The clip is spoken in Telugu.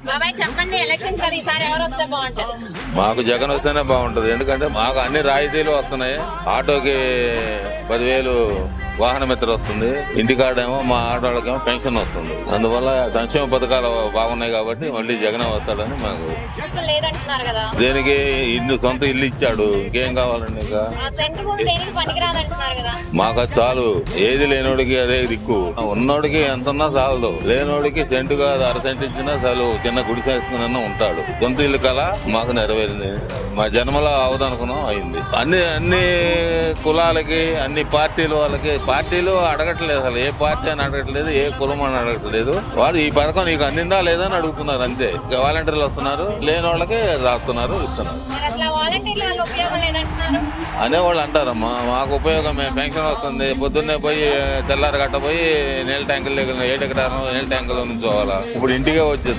బాబాయ్ చెప్పండి, ఎలక్షన్ కదా ఈసారి ఎవరు వస్తే బాగుంటది? మాకు జగన్ వస్తేనే బాగుంటది. ఎందుకంటే మాకు అన్ని రాయితీలు వస్తున్నాయి. ఆటోకి 10,000 వాహన మిత్ర వస్తుంది. ఇంటికాడేమో మా ఆడవాళ్ళకేమో పెన్షన్ వస్తుంది. అందువల్ల సంక్షేమ పథకాలు బాగున్నాయి కాబట్టి మళ్ళీ జగన్ వస్తాడని మాకు. లేదంటున్నారు కదా, దేనికి ఇల్లు సొంత ఇల్లు ఇచ్చాడు, ఇంకేం కావాలండి? ఇంకా పనికిరాదంటున్నారు కదా. మాకు అది చాలు. ఏది లేనోడికి అదే దిక్కు. ఉన్నోడికి ఎంత ఉన్నా చాలదు. లేనోడికి సెంటు కాదు, 1/2 సెంటు ఇచ్చినా చాలు. చిన్న గుడి చేసుకున్నా ఉంటాడు. సొంత ఇల్లు కల మాకు నెరవేరింది. మా జన్మలో అవదనుకున్నాం, అయింది. అన్ని కులాలకి, అన్ని పార్టీల వాళ్ళకి. పార్టీలు అడగట్లేదు, అసలు ఏ పార్టీ అని అడగట్లేదు, ఏ కులం అని అడగట్లేదు. వాడు ఈ పథకం నీకు అందిందా లేదా అని అడుగుతున్నారు అంతే. వాలంటీర్లు వస్తున్నారు, లేని వాళ్ళకి రాస్తున్నారు, ఇస్తున్నారు అనేవాళ్ళు అంటారమ్మా. మాకు ఉపయోగం, మేము పెన్షన్ వస్తుంది. పొద్దున్నే పోయి తెల్లారి గట్ట పోయి నీళ్ళ ట్యాంకులు 7 ఎకరాలు నీళ్ళ ట్యాంకులో నుంచోవాలా. ఇప్పుడు ఇంటికే వచ్చేది.